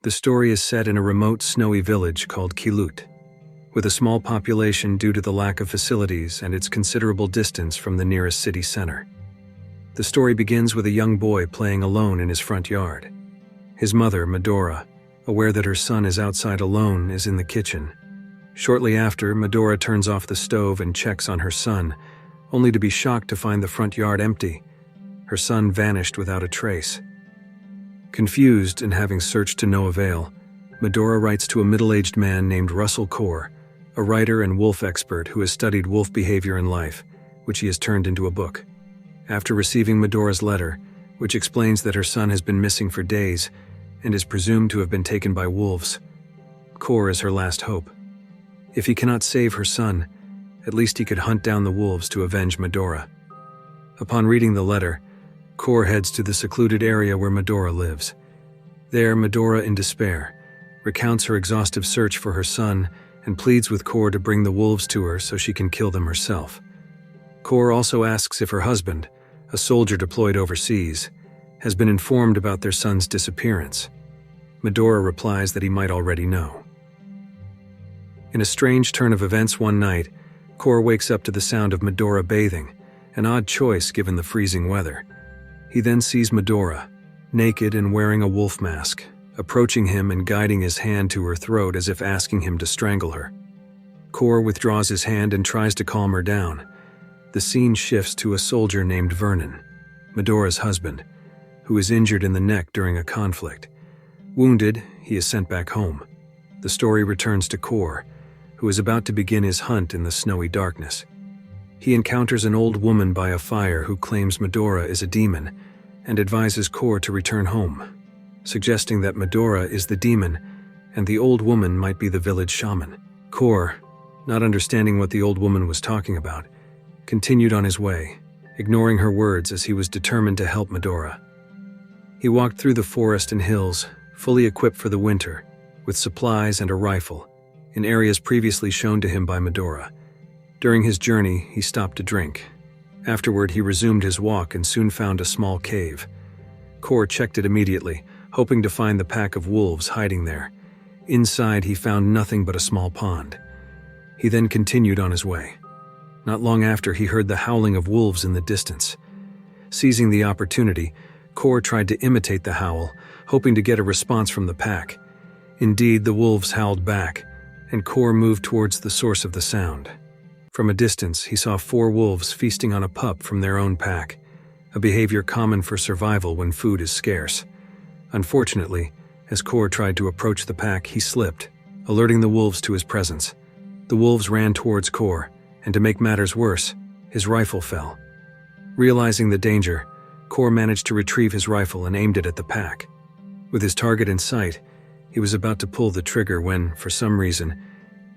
The story is set in a remote snowy village called Kilut, with a small population due to the lack of facilities and its considerable distance from the nearest city center. The story begins with a young boy playing alone in his front yard. His mother, Medora, aware that her son is outside alone, is in the kitchen. Shortly after, Medora turns off the stove and checks on her son, only to be shocked to find the front yard empty. Her son vanished without a trace. Confused and having searched to no avail, Medora writes to a middle-aged man named Russell Core, a writer and wolf expert who has studied wolf behavior and life, which he has turned into a book. After receiving Medora's letter, which explains that her son has been missing for days and is presumed to have been taken by wolves, Core is her last hope. If he cannot save her son, at least he could hunt down the wolves to avenge Medora. Upon reading the letter, Core heads to the secluded area where Medora lives. There, Medora, in despair, recounts her exhaustive search for her son and pleads with Core to bring the wolves to her so she can kill them herself. Core also asks if her husband, a soldier deployed overseas, has been informed about their son's disappearance. Medora replies that he might already know. In a strange turn of events one night, Core wakes up to the sound of Medora bathing, an odd choice given the freezing weather. He then sees Medora, naked and wearing a wolf mask, approaching him and guiding his hand to her throat as if asking him to strangle her. Core withdraws his hand and tries to calm her down. The scene shifts to a soldier named Vernon, Medora's husband, who is injured in the neck during a conflict. Wounded, he is sent back home. The story returns to Core, who is about to begin his hunt in the snowy darkness. He encounters an old woman by a fire who claims Medora is a demon and advises Core to return home, suggesting that Medora is the demon and the old woman might be the village shaman. Core, not understanding what the old woman was talking about, continued on his way, ignoring her words as he was determined to help Medora. He walked through the forest and hills, fully equipped for the winter, with supplies and a rifle, in areas previously shown to him by Medora. During his journey, he stopped to drink. Afterward, he resumed his walk and soon found a small cave. Core checked it immediately, hoping to find the pack of wolves hiding there. Inside, he found nothing but a small pond. He then continued on his way. Not long after, he heard the howling of wolves in the distance. Seizing the opportunity, Core tried to imitate the howl, hoping to get a response from the pack. Indeed, the wolves howled back, and Core moved towards the source of the sound. From a distance, he saw 4 wolves feasting on a pup from their own pack, a behavior common for survival when food is scarce. Unfortunately, as Core tried to approach the pack, he slipped, alerting the wolves to his presence. The wolves ran towards Core, and to make matters worse, his rifle fell. Realizing the danger, Core managed to retrieve his rifle and aimed it at the pack. With his target in sight, he was about to pull the trigger when, for some reason,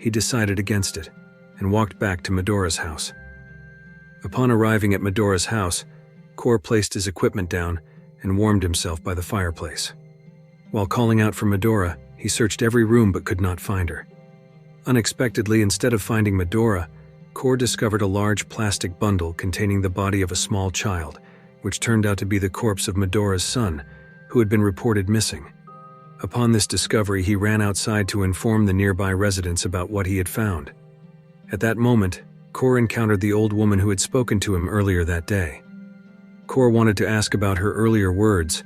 he decided against it and walked back to Medora's house. Upon arriving at Medora's house, Core placed his equipment down and warmed himself by the fireplace. While calling out for Medora, he searched every room but could not find her. Unexpectedly, instead of finding Medora, Core discovered a large plastic bundle containing the body of a small child, which turned out to be the corpse of Medora's son, who had been reported missing. Upon this discovery, he ran outside to inform the nearby residents about what he had found. At that moment, Core encountered the old woman who had spoken to him earlier that day. Core wanted to ask about her earlier words,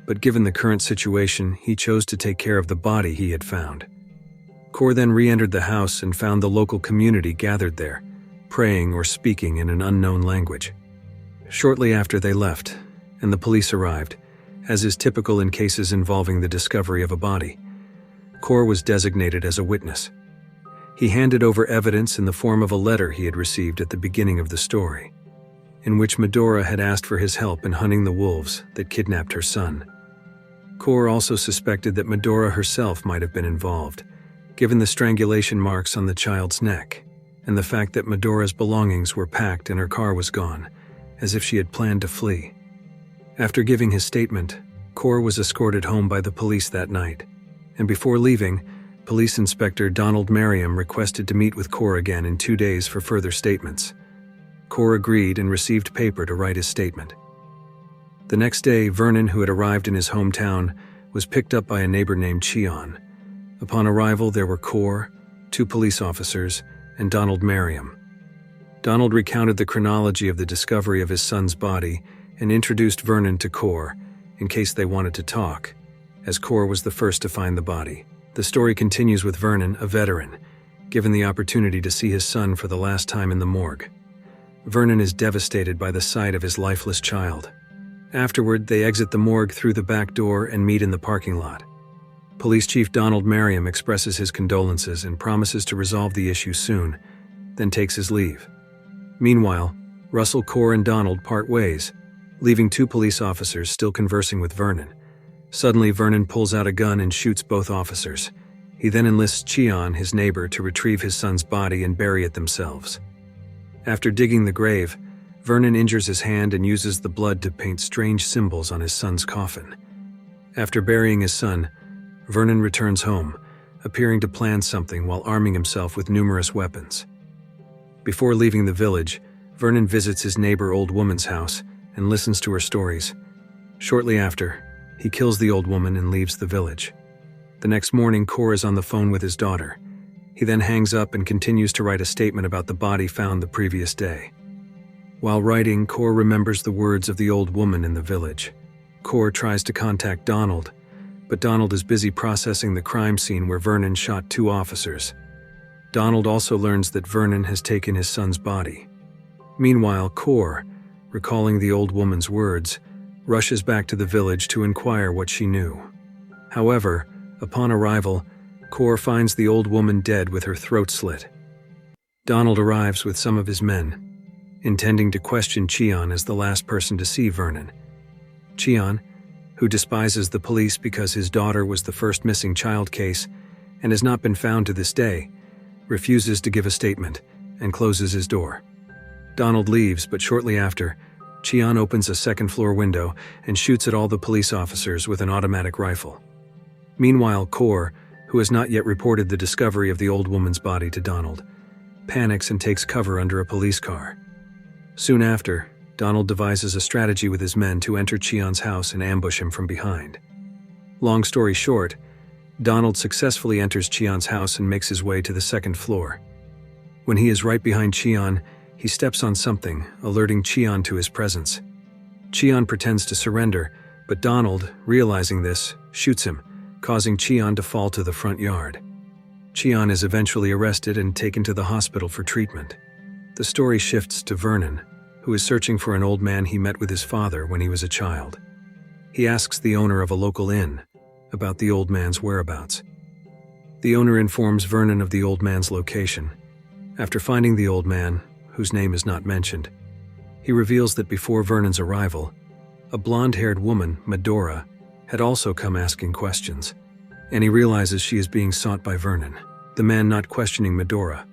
but given the current situation, he chose to take care of the body he had found. Core then re-entered the house and found the local community gathered there, praying or speaking in an unknown language. Shortly after they left, and the police arrived, as is typical in cases involving the discovery of a body, Core was designated as a witness. He handed over evidence in the form of a letter he had received at the beginning of the story, in which Medora had asked for his help in hunting the wolves that kidnapped her son. Core also suspected that Medora herself might have been involved, given the strangulation marks on the child's neck, and the fact that Medora's belongings were packed and her car was gone, as if she had planned to flee. After giving his statement, Core was escorted home by the police that night, and before leaving, Police Inspector Donald Merriam requested to meet with Core again in 2 days for further statements. Core agreed and received paper to write his statement. The next day, Vernon, who had arrived in his hometown, was picked up by a neighbor named Cheon. Upon arrival, there were Core, 2 police officers, and Donald Merriam. Donald recounted the chronology of the discovery of his son's body and introduced Vernon to Core in case they wanted to talk, as Core was the first to find the body. The story continues with Vernon, a veteran, given the opportunity to see his son for the last time in the morgue. Vernon is devastated by the sight of his lifeless child. Afterward, they exit the morgue through the back door and meet in the parking lot. Police Chief Donald Merriam expresses his condolences and promises to resolve the issue soon, then takes his leave. Meanwhile, Russell, Core, and Donald part ways, leaving 2 police officers still conversing with Vernon. Suddenly, Vernon pulls out a gun and shoots both officers. He then enlists Cheon, his neighbor, to retrieve his son's body and bury it themselves. After digging the grave, Vernon injures his hand and uses the blood to paint strange symbols on his son's coffin. After burying his son, Vernon returns home, appearing to plan something while arming himself with numerous weapons. Before leaving the village, Vernon visits his neighbor old woman's house and listens to her stories. Shortly after, he kills the old woman and leaves the village. The next morning, Core is on the phone with his daughter. He then hangs up and continues to write a statement about the body found the previous day. While writing, Core remembers the words of the old woman in the village. Core tries to contact Donald, but Donald is busy processing the crime scene where Vernon shot 2 officers. Donald also learns that Vernon has taken his son's body. Meanwhile, Core, recalling the old woman's words, rushes back to the village to inquire what she knew. However, upon arrival, Core finds the old woman dead with her throat slit. Donald arrives with some of his men, intending to question Cheon as the last person to see Vernon. Cheon, who despises the police because his daughter was the first missing child case and has not been found to this day, refuses to give a statement and closes his door. Donald leaves, but shortly after, Cheon opens a second-floor window and shoots at all the police officers with an automatic rifle. Meanwhile, Core, who has not yet reported the discovery of the old woman's body to Donald, panics and takes cover under a police car. Soon after, Donald devises a strategy with his men to enter Cheon's house and ambush him from behind. Long story short, Donald successfully enters Cheon's house and makes his way to the second floor. When he is right behind Cheon, he steps on something, alerting Cheon to his presence. Cheon pretends to surrender, but Donald, realizing this, shoots him, causing Cheon to fall to the front yard. Cheon is eventually arrested and taken to the hospital for treatment. The story shifts to Vernon, who is searching for an old man he met with his father when he was a child. He asks the owner of a local inn about the old man's whereabouts. The owner informs Vernon of the old man's location. After finding the old man, whose name is not mentioned, he reveals that before Vernon's arrival, a blonde-haired woman, Medora, had also come asking questions, and he realizes she is being sought by Vernon, the man not questioning Medora,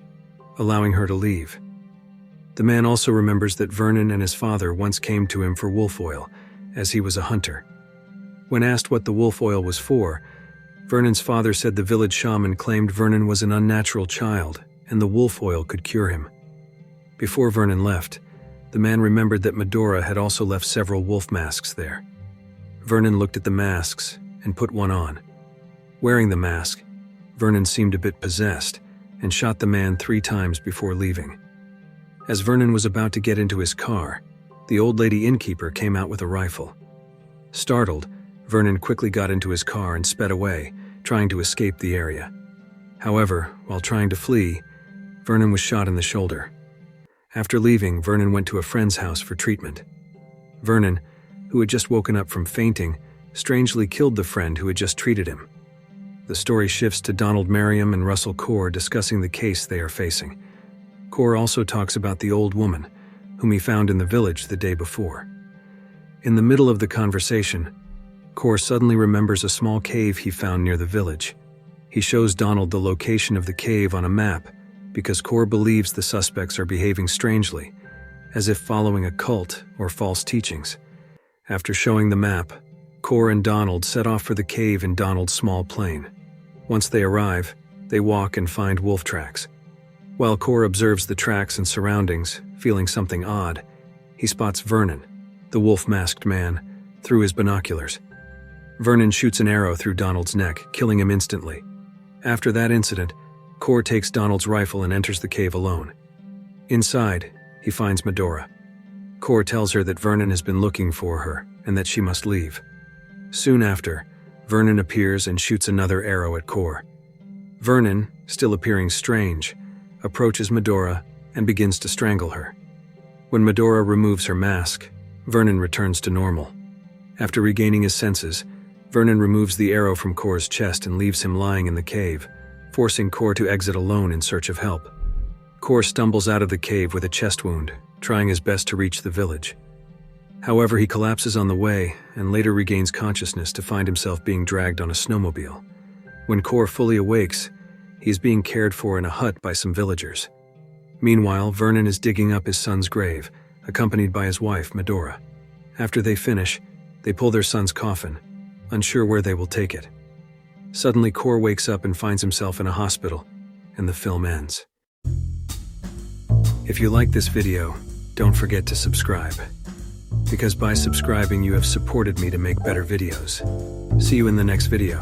allowing her to leave. The man also remembers that Vernon and his father once came to him for wolf oil, as he was a hunter. When asked what the wolf oil was for, Vernon's father said the village shaman claimed Vernon was an unnatural child and the wolf oil could cure him. Before Vernon left, the man remembered that Medora had also left several wolf masks there. Vernon looked at the masks and put one on. Wearing the mask, Vernon seemed a bit possessed and shot the man 3 times before leaving. As Vernon was about to get into his car, the old lady innkeeper came out with a rifle. Startled, Vernon quickly got into his car and sped away, trying to escape the area. However, while trying to flee, Vernon was shot in the shoulder. After leaving, Vernon went to a friend's house for treatment. Vernon, who had just woken up from fainting, strangely killed the friend who had just treated him. The story shifts to Donald Merriam and Russell Core discussing the case they are facing. Core also talks about the old woman, whom he found in the village the day before. In the middle of the conversation, Core suddenly remembers a small cave he found near the village. He shows Donald the location of the cave on a map because Core believes the suspects are behaving strangely, as if following a cult or false teachings. After showing the map, Core and Donald set off for the cave in Donald's small plane. Once they arrive, they walk and find wolf tracks. While Core observes the tracks and surroundings, feeling something odd, he spots Vernon, the wolf-masked man, through his binoculars. Vernon shoots an arrow through Donald's neck, killing him instantly. After that incident, Cor takes Donald's rifle and enters the cave alone. Inside, he finds Medora. Cor tells her that Vernon has been looking for her and that she must leave. Soon after, Vernon appears and shoots another arrow at Cor. Vernon, still appearing strange, approaches Medora and begins to strangle her. When Medora removes her mask, Vernon returns to normal. After regaining his senses, Vernon removes the arrow from Cor's chest and leaves him lying in the cave, forcing Cor to exit alone in search of help. Cor stumbles out of the cave with a chest wound, trying his best to reach the village. However, he collapses on the way and later regains consciousness to find himself being dragged on a snowmobile. When Cor fully awakes, he is being cared for in a hut by some villagers. Meanwhile, Vernon is digging up his son's grave, accompanied by his wife, Medora. After they finish, they pull their son's coffin, unsure where they will take it. Suddenly, Cor wakes up and finds himself in a hospital, and the film ends. If you like this video, don't forget to subscribe, because by subscribing you have supported me to make better videos. See you in the next video.